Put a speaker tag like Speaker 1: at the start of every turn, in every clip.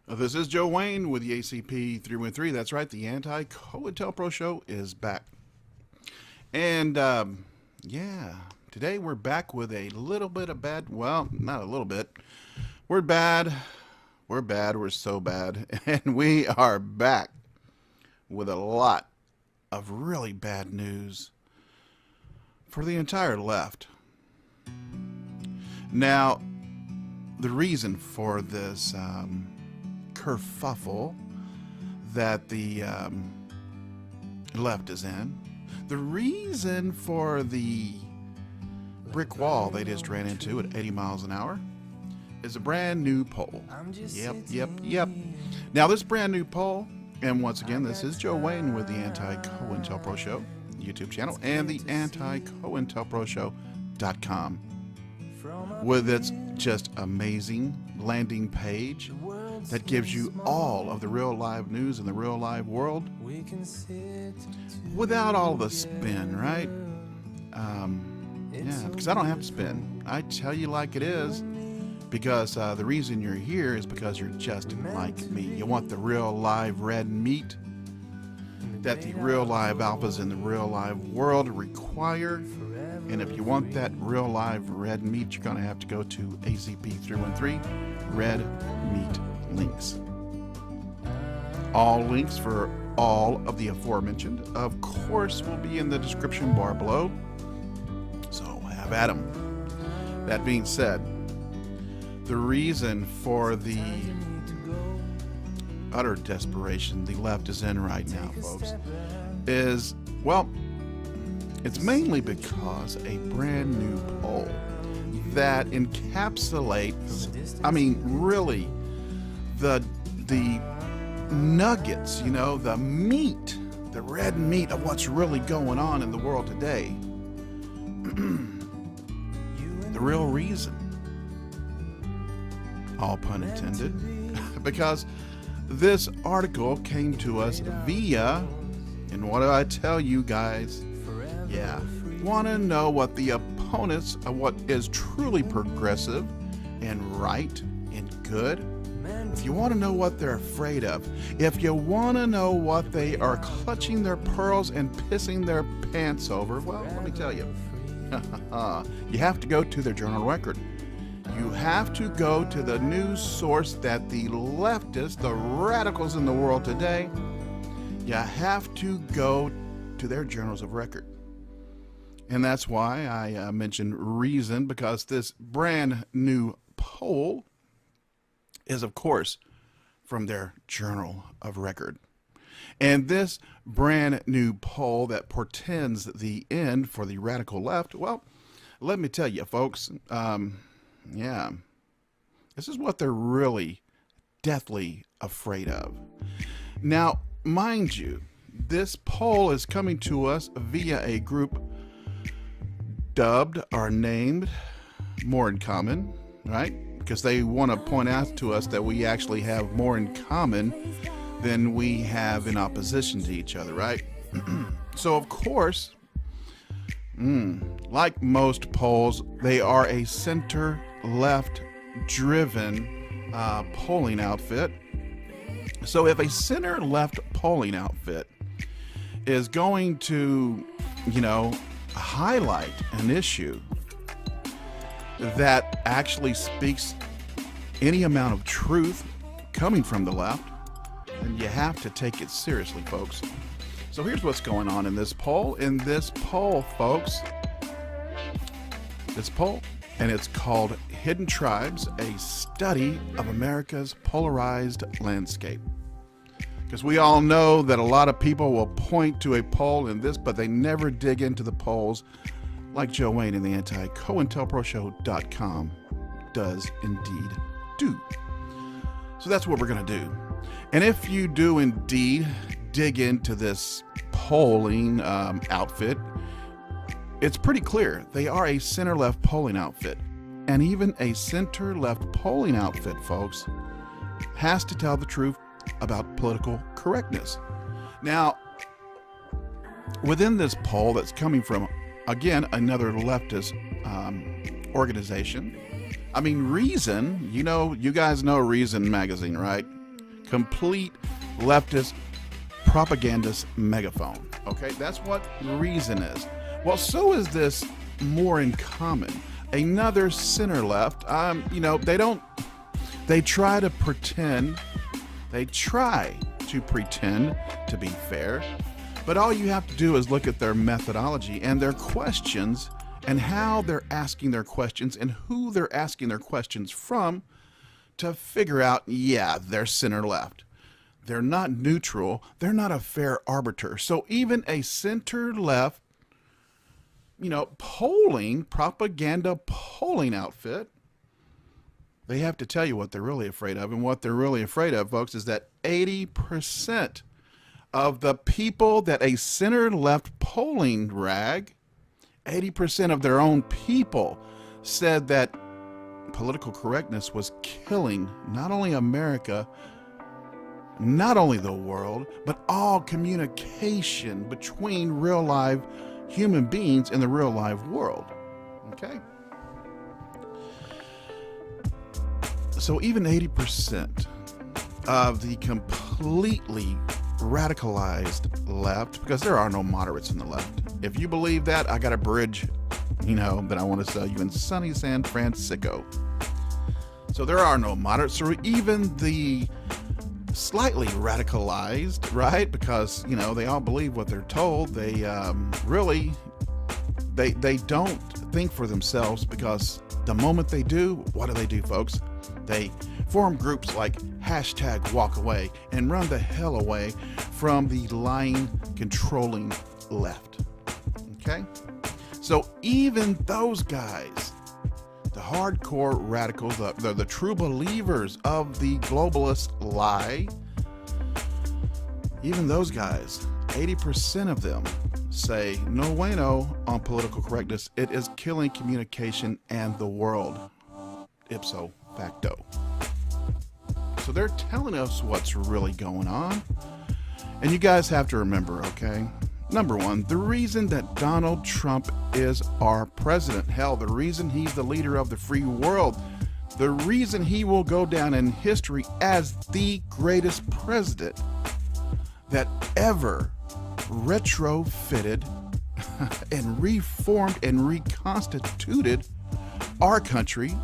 Speaker 1: This is Joe Wayne with the ACP 313. That's right, the anti-COINTELPRO show is back. And, yeah, today we're back with a little bit of bad, well, not a little bit. We're bad, we're so bad. And we are back with a lot of really bad news for the entire left. Now, the reason for this kerfuffle that the left is in, the reason for the brick wall they just ran into at 80 miles an hour is a brand new poll. Yep. Now, this brand new poll, and once again, this is Joe Wayne with the Anti-COINTELPRO Show YouTube channel and the anti-COINTELPROshow.com with its just amazing landing page that gives you all of the real live news in the real live world without all the spin, right? Yeah, because I don't have to spin. I tell you like it is, because the reason you're here is because you're just like me. You want the real live red meat that the real live alphas in the real live world require. And if you want that real live red meat, you're going to have to go to ACP313 Red Meat Links. All links for all of the aforementioned, of course, will be in the description bar below. So have at 'em. That being said, the reason for the utter desperation the left is in right now, folks, is, well, it's mainly because a brand new poll that encapsulates, I mean, really, the nuggets, you know, the meat, the red meat of what's really going on in the world today. The real reason, all pun intended, because this article came to us via, and what do I tell you guys? Yeah, want to know what the opponents of what is truly progressive and right and good? If you want to know what they're afraid of, if you want to know what they are clutching their pearls and pissing their pants over, well, let me tell you. You have to go to their journal record. You have to go to the news source that the leftists, the radicals in the world today, you have to go to their journals of record. And that's why I mentioned reason, because this brand new poll is, of course, from their journal of record. And this brand new poll that portends the end for the radical left, well, let me tell you, folks, yeah, this is what they're really deathly afraid of. Now, mind you, this poll is coming to us via a group dubbed or named More in Common, right? Because they want to point out to us that we actually have more in common than we have in opposition to each other, right? So, of course, like most polls, they are a center-left driven polling outfit. So if a center-left polling outfit is going to, you know, highlight an issue that actually speaks any amount of truth coming from the left, then you have to take it seriously, folks. So here's what's going on in this poll. In this poll, folks, this poll, and it's called Hidden Tribes, a study of America's polarized landscape. Because we all know that a lot of people will point to a poll in this, but they never dig into the polls like Joe Wayne in the anti-COINTELPROshow.com does indeed do. So that's what we're going to do. And if you do indeed dig into this polling outfit, it's pretty clear they are a center-left polling outfit. And even a center-left polling outfit, folks, has to tell the truth about political correctness. Now, within this poll that's coming from, again, another leftist organization, I mean, Reason, you know, you guys know Reason magazine, right? complete leftist propagandist megaphone. Okay, that's what reason is. Well, so is this more in common. Another center left, they try to pretend to be fair, but all you have to do is look at their methodology and their questions and how they're asking their questions and who they're asking their questions from to figure out, yeah, they're center left. They're not neutral. They're not a fair arbiter. So even a center left, propaganda polling outfit, they have to tell you what they're really afraid of. And what they're really afraid of, folks, is that 80% of the people that a center left polling rag, 80% of their own people said that political correctness was killing not only America, not only the world, but all communication between real live human beings in the real live world. Okay? So even 80% of the completely radicalized left, because there are no moderates in the left. If you believe that, I got a bridge, that I want to sell you in sunny San Francisco. So there are no moderates, or even the slightly radicalized, right? Because, they all believe what they're told. They they don't think for themselves, because the moment they do, what do, folks? They form groups like #walkaway and run the hell away from the lying, controlling left. Okay? So even those guys, the hardcore radicals, the true believers of the globalist lie, even those guys, 80% of them say no bueno on political correctness. It is killing communication and the world, ipso facto. So they're telling us what's really going on. And you guys have to remember, okay? Number one, the reason that Donald Trump is our president, hell, the reason he's the leader of the free world, the reason he will go down in history as the greatest president that ever retrofitted and reformed and reconstituted our country,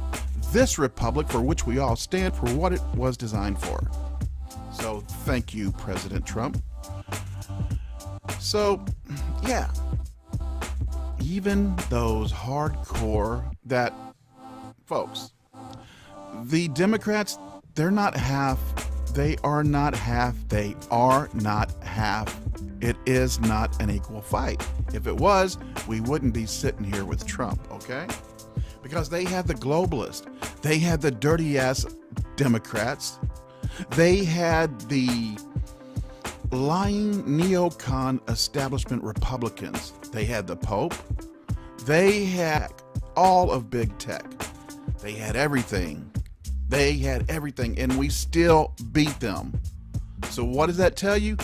Speaker 1: this republic for which we all stand, for what it was designed for. So thank you, President Trump. So, yeah, even those hardcore that folks, the Democrats, they're not half. They are not half. They are not half. It is not an equal fight. If it was, we wouldn't be sitting here with Trump, okay? Because they had the globalists. They had the dirty ass Democrats. They had the lying neocon establishment Republicans. They had the Pope. They had all of big tech. They had everything. They had everything, and we still beat them. So what does that tell you?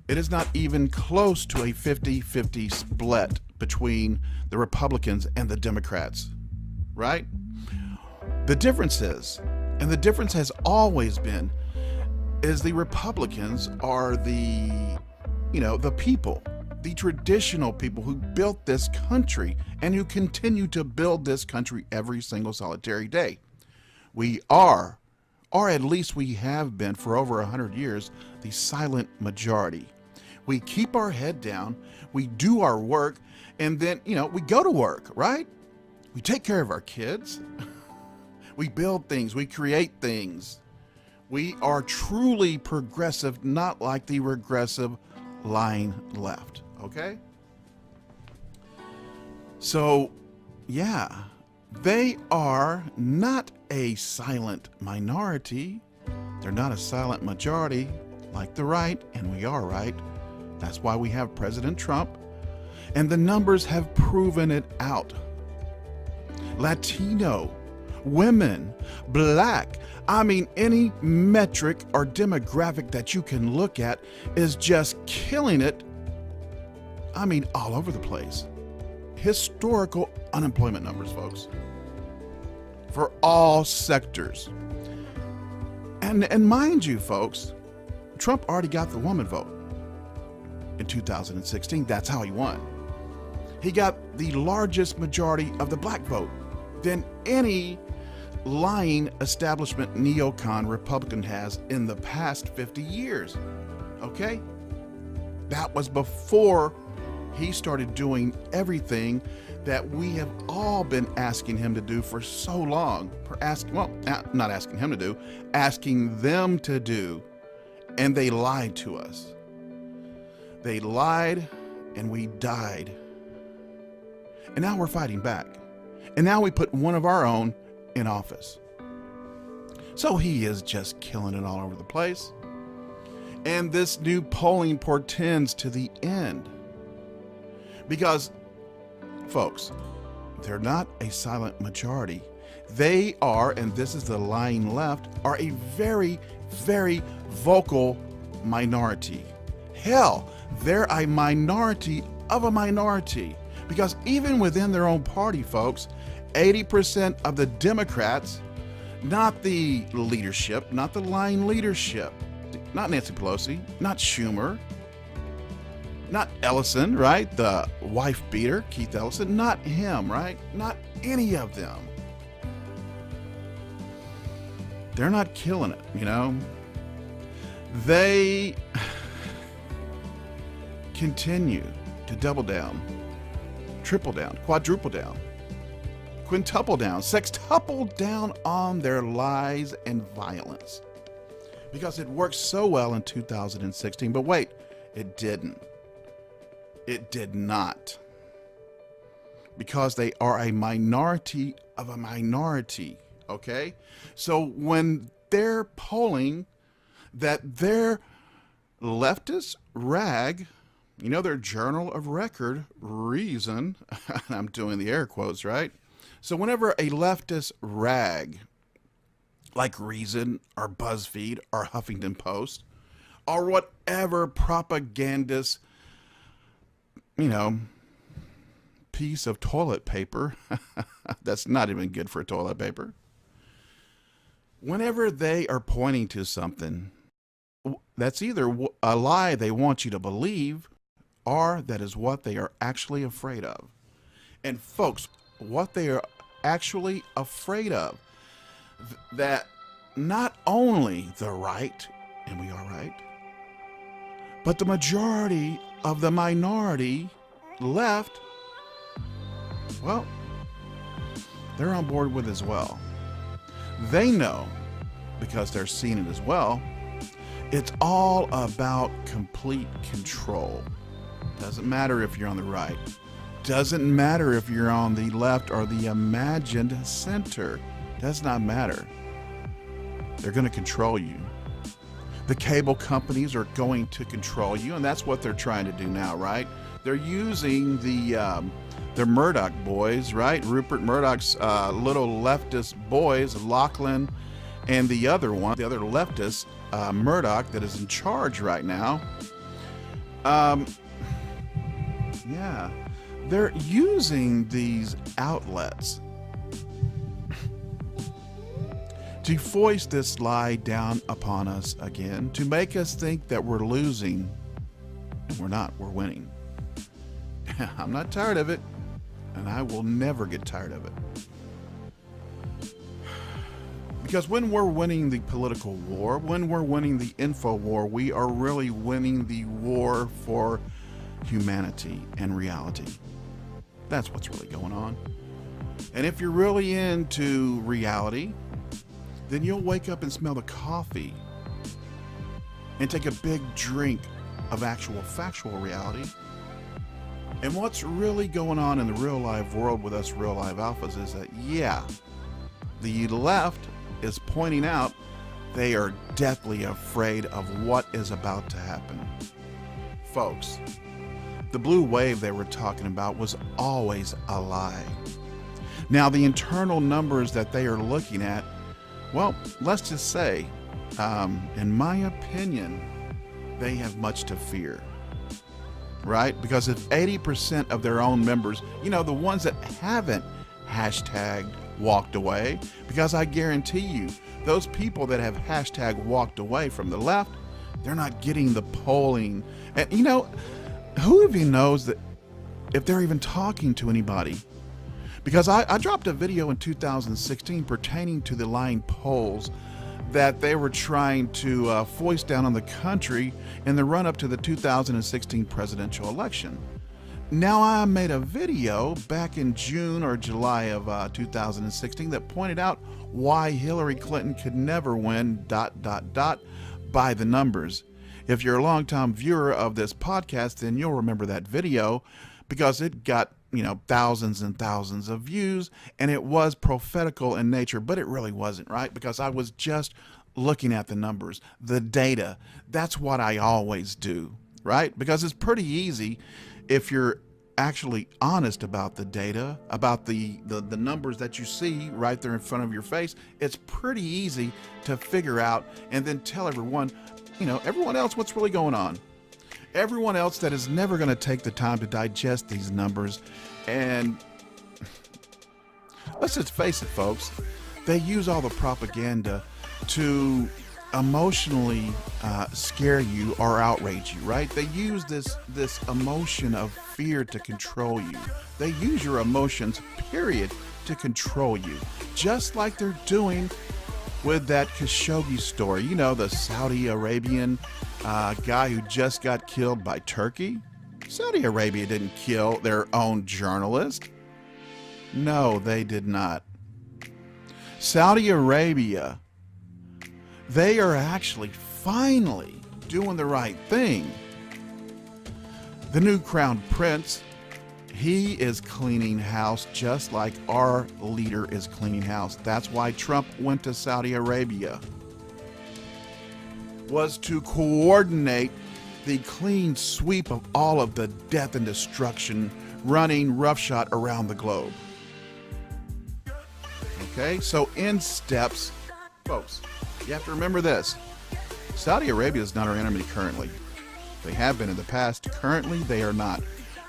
Speaker 1: It is not even close to a 50-50 split between the Republicans and the Democrats, right? The difference is, and the difference has always been, is the Republicans are the people, the traditional people who built this country and who continue to build this country every single solitary day. We are, or at least we have been for over 100 years, the silent majority. We keep our head down, we do our work, and then, we go to work, right? We take care of our kids. We build things, we create things. We are truly progressive, not like the regressive lying left, okay? So, yeah, they are not a silent minority. They're not a silent majority like the right, and we are right. That's why we have President Trump, and the numbers have proven it out. Latino, women, black, any metric or demographic that you can look at is just killing it. All over the place. Historical unemployment numbers, folks, for all sectors. And mind you, folks, Trump already got the woman vote in 2016. That's how he won. He got the largest majority of the black vote than any lying establishment neocon Republican has in the past 50 years. Okay? That was before he started doing everything that we have all been asking him to do for so long. Not asking him to do, asking them to do. And they lied to us. They lied and we died. And now we're fighting back. And now we put one of our own in office. So he is just killing it all over the place. And this new polling portends to the end. Because, folks, they're not a silent majority. They are, and this is the lying left, are a very, very vocal minority. Hell, they're a minority of a minority. Because even within their own party, folks, 80% of the Democrats, not the leadership, not the lying leadership, not Nancy Pelosi, not Schumer, not Ellison, right? The wife beater, Keith Ellison, not him, right? Not any of them. They're not killing it, you know? They continue to double down, triple down, quadruple down, quintuple down, sextuple down on their lies and violence. Because it worked so well in 2016, but wait, it didn't. It did not. Because they are a minority of a minority, okay? So when they're polling that their leftist rag, you know, their journal of record, Reason, I'm doing the air quotes, right? So whenever a leftist rag, like Reason or BuzzFeed or Huffington Post, or whatever propagandist, you know, piece of toilet paper that's not even good for toilet paper, whenever they are pointing to something that's either a lie they want you to believe or that is what they are actually afraid of. And folks, what they are actually afraid of, that not only the right, and we are right, but the majority of the minority left, well, they're on board with as well. They know, because they're seeing it as well, it's all about complete control. Doesn't matter if you're on the right. Doesn't matter if you're on the left or the imagined center. Does not matter. They're going to control you. The cable companies are going to control you, and that's what they're trying to do now, right? They're using the Murdoch boys, right? Rupert Murdoch's little leftist boys, Lachlan, and the other leftist, Murdoch, that is in charge right now. Yeah, they're using these outlets to foist this lie down upon us again, to make us think that we're losing. And we're not, we're winning. I'm not tired of it, and I will never get tired of it. Because when we're winning the political war, when we're winning the info war, we are really winning the war for humanity and reality. That's what's really going on. And if you're really into reality, then you'll wake up and smell the coffee and take a big drink of actual factual reality. And what's really going on in the real life world with us real life alphas is that, yeah, the left is pointing out they are deathly afraid of what is about to happen. Folks, the blue wave they were talking about was always a lie. Now, the internal numbers that they are looking at, well, let's just say, in my opinion, they have much to fear, right? Because if 80% of their own members, you know, the ones that haven't hashtagged walked away, because I guarantee you, those people that have hashtag walked away from the left, they're not getting the polling. And you know, who even knows that if they're even talking to anybody? Because I dropped a video in 2016 pertaining to the lying polls that they were trying to foist down on the country in the run-up to the 2016 presidential election. Now, I made a video back in June or July of 2016 that pointed out why Hillary Clinton could never win ... by the numbers. If you're a longtime viewer of this podcast, then you'll remember that video because it got, you know, thousands and thousands of views, and it was prophetical in nature, but it really wasn't, right? Because I was just looking at the numbers, the data. That's what I always do, right? Because it's pretty easy if you're actually honest about the data, about the numbers that you see right there in front of your face. It's pretty easy to figure out and then tell everyone, you know, everyone else what's really going on. Everyone else that is never going to take the time to digest these numbers. And let's just face it, folks, they use all the propaganda to emotionally scare you or outrage you, right? They use this emotion of fear to control you. They use your emotions, period, to control you, just like they're doing with that Khashoggi story. You know, the Saudi Arabian guy who just got killed by Turkey. Saudi Arabia didn't kill their own journalist. No, they did not. Saudi Arabia, they are actually finally doing the right thing. The new crown prince, he is cleaning house just like our leader is cleaning house. That's why Trump went to Saudi Arabia, was to coordinate the clean sweep of all of the death and destruction running roughshod around the globe. Okay, so in steps, folks, you have to remember this. Saudi Arabia is not our enemy currently. They have been in the past. Currently, they are not.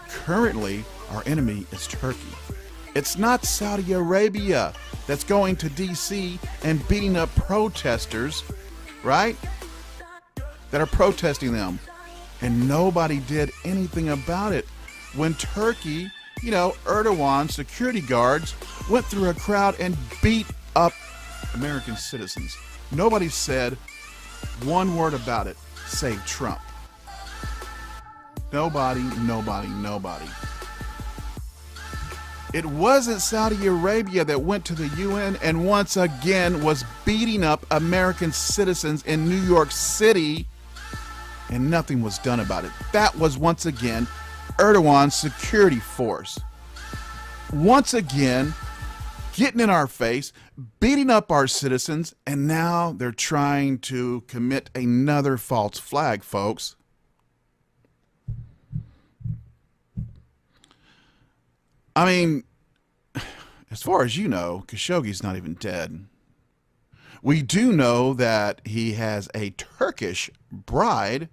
Speaker 1: Currently, our enemy is Turkey. It's not Saudi Arabia that's going to D.C. and beating up protesters, right? That are protesting them. And nobody did anything about it. When Turkey, you know, Erdogan's security guards went through a crowd and beat up American citizens. Nobody said one word about it, save Trump. Nobody. It wasn't Saudi Arabia that went to the UN and once again was beating up American citizens in New York City, and nothing was done about it. That was once again Erdogan's security force. Once again, getting in our face, beating up our citizens, and now they're trying to commit another false flag, folks. I mean, as far as you know, Khashoggi's not even dead. We do know that he has a Turkish bride,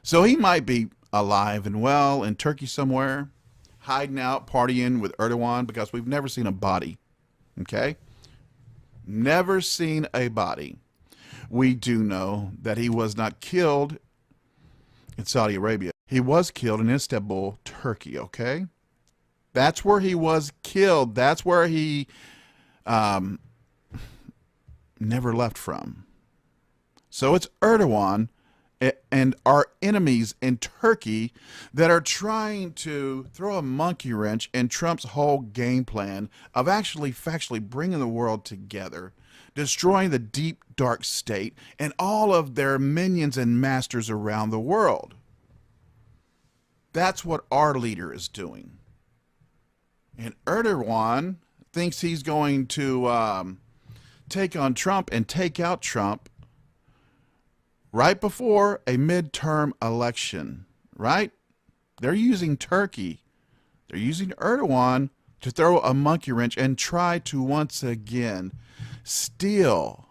Speaker 1: so he might be alive and well in Turkey somewhere, hiding out, partying with Erdogan, because we've never seen a body. Okay? Never seen a body. We do know that he was not killed in Saudi Arabia. He was killed in Istanbul, Turkey, okay? That's where he was killed. That's where he never left from. So it's Erdogan and our enemies in Turkey that are trying to throw a monkey wrench in Trump's whole game plan of actually factually bringing the world together, destroying the deep, dark state and all of their minions and masters around the world. That's what our leader is doing. And Erdogan thinks he's going to take on Trump and take out Trump right before a midterm election, right? They're using Turkey. They're using Erdogan to throw a monkey wrench and try to once again steal,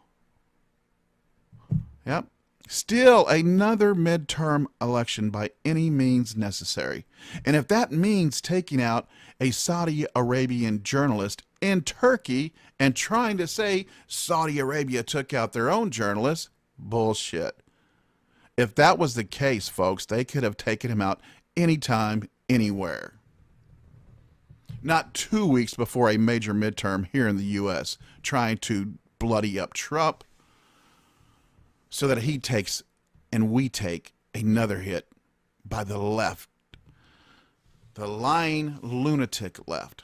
Speaker 1: Still another midterm election by any means necessary. And if that means taking out a Saudi Arabian journalist in Turkey and trying to say Saudi Arabia took out their own journalists, bullshit. If that was the case, folks, they could have taken him out anytime, anywhere. Not 2 weeks before a major midterm here in the U.S., trying to bloody up Trump so that he takes and we take another hit by the left, the lying lunatic left.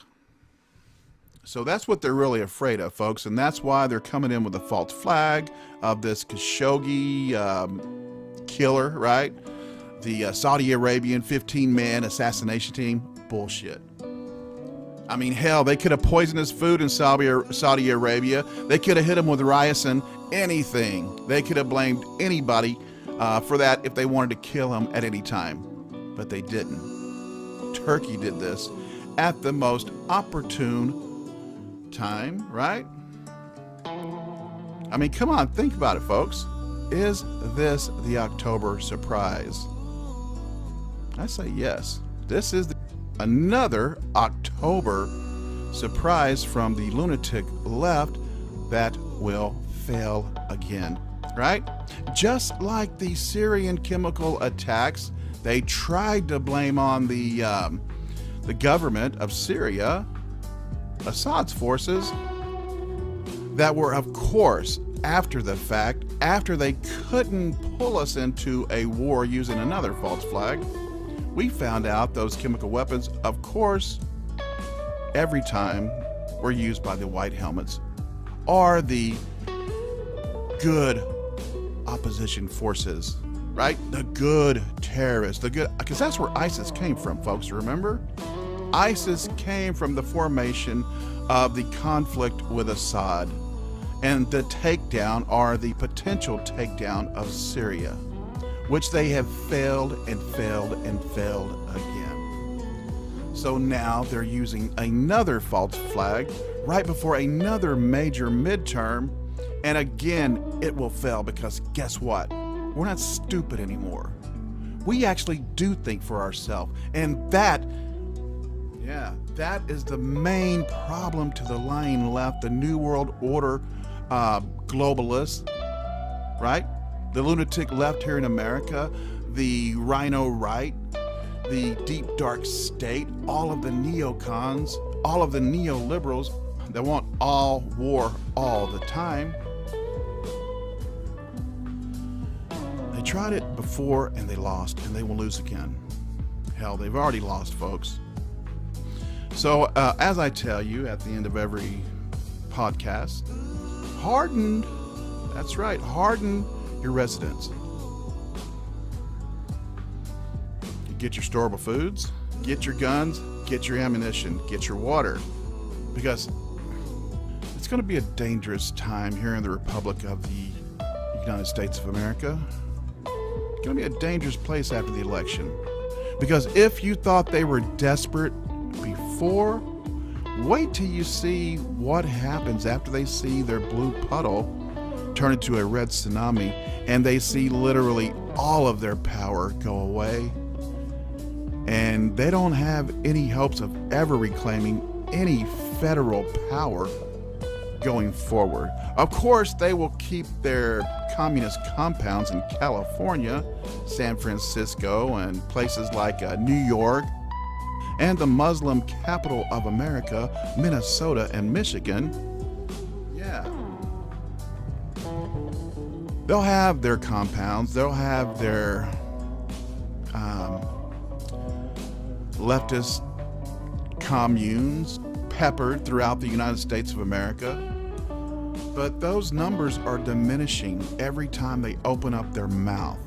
Speaker 1: So that's what they're really afraid of, folks, and that's why they're coming in with a false flag of this Khashoggi killer, right? The Saudi Arabian 15-man assassination team. Bullshit. I mean, hell, they could have poisoned his food in Saudi Arabia. They could have hit him with ricin, anything. They could have blamed anybody for that if they wanted to kill him at any time. But they didn't. Turkey did this at the most opportune time, right? I mean, come on, think about it, folks. Is this the October surprise? I say yes. This is another October surprise from the lunatic left that will fail again, right? Just like the Syrian chemical attacks, they tried to blame on the government of Syria, Assad's forces, that were, of course, after the fact, after they couldn't pull us into a war using another false flag. We found out those chemical weapons, of course, every time were used by the white helmets or the good opposition forces, right? The good terrorists, the good, because that's where ISIS came from, folks, remember? ISIS came from the formation of the conflict with Assad and the takedown or the potential takedown of Syria, which they have failed and failed and failed again. So now they're using another false flag right before another major midterm, and again it will fail because guess what? We're not stupid anymore. We actually do think for ourselves, and that is the main problem to the lying left, the New World Order globalists, right? The lunatic left here in America, the rhino right, the deep dark state, all of the neocons, all of the neoliberals that want all war all the time. They tried it before and they lost, and they will lose again. Hell, they've already lost, folks. So as I tell you at the end of every podcast, harden, that's right, harden your residents. You get your storable foods, get your guns, get your ammunition, get your water, because it's going to be a dangerous time here in the Republic of the United States of America. It's going to be a dangerous place after the election, because if you thought they were desperate before, wait till you see what happens after they see their blue puddle turn into a red tsunami and they see literally all of their power go away, and they don't have any hopes of ever reclaiming any federal power going forward. Of course, they will keep their communist compounds in California, San Francisco, and places like New York, and the Muslim capital of America, Minnesota and Michigan. Yeah. They'll have their compounds, they'll have their leftist communes peppered throughout the United States of America. But those numbers are diminishing every time they open up their mouth.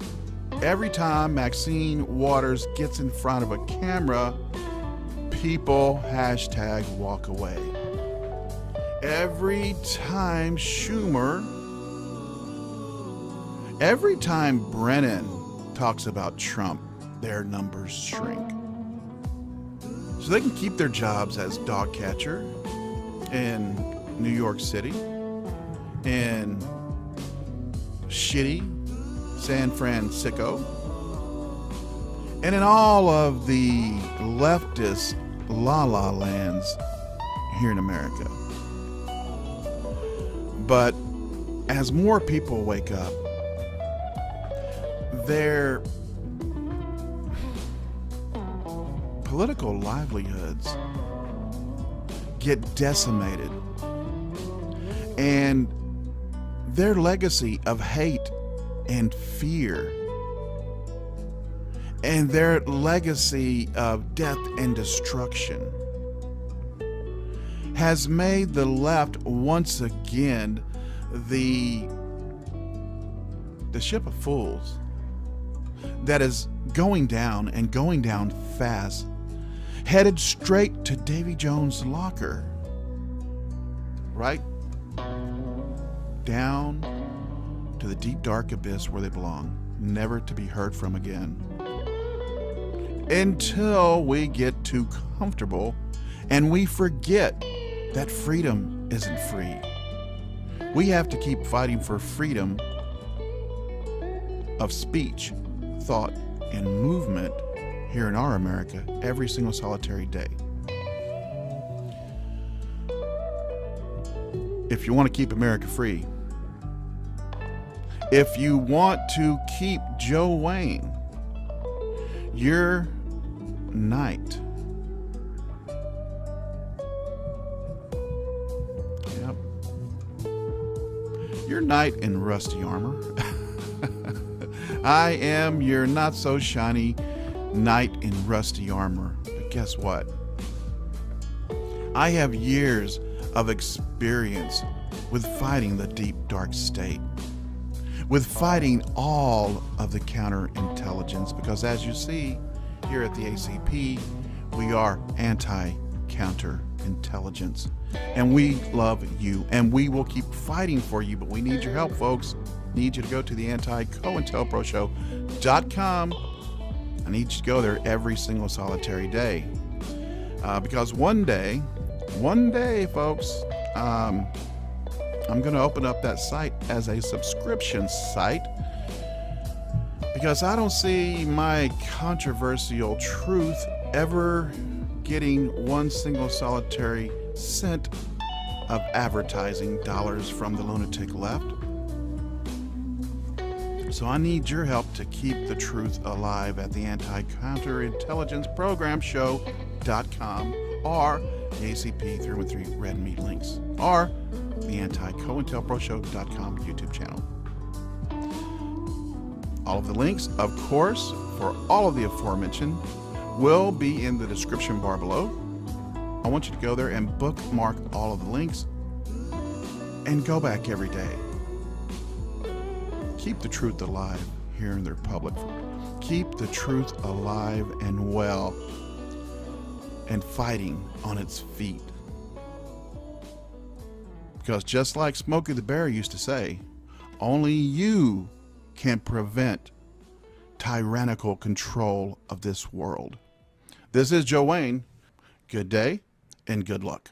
Speaker 1: Every time Maxine Waters gets in front of a camera, people hashtag walk away. Every time Schumer, every time Brennan talks about Trump, their numbers shrink. So they can keep their jobs as dog catcher in New York City, in shitty San Francisco, and in all of the leftist la-la lands here in America. But as more people wake up, their political livelihoods get decimated, and their legacy of hate and fear, and their legacy of death and destruction, has made the left once again the ship of fools that is going down, and going down fast, headed straight to Davy Jones' locker, right down to the deep dark abyss where they belong, never to be heard from again, until we get too comfortable and we forget that freedom isn't free. We have to keep fighting for freedom of speech, thought, and movement here in our America every single solitary day. If you want to keep America free, if you want to keep Joe Wayne, your knight, your knight in rusty armor, I am your not so shiny knight in rusty armor. But guess what? I have years of experience with fighting the deep dark state, with fighting all of the counterintelligence, because as you see here at the ACP, we are anti-counterintelligence, and we love you, and we will keep fighting for you, but we need your help, folks. Need you to go to the anti-COINTELPROShow.com. I need you to go there every single solitary day, because one day, folks, I'm going to open up that site as a subscription site, because I don't see my controversial truth ever getting one single solitary cent of advertising dollars from the lunatic left. So I need your help to keep the truth alive at the anti-counterintelligenceprogramshow.com, or the ACP 313 Red Meat links, or the anti-COINTELPROShow.com YouTube channel. All of the links, of course, for all of the aforementioned will be in the description bar below. I want you to go there and bookmark all of the links and go back every day. Keep the truth alive here in the Republic. Keep the truth alive and well and fighting on its feet. Because just like Smokey the Bear used to say, only you can prevent tyrannical control of this world. This is Joe Wayne. Good day and good luck.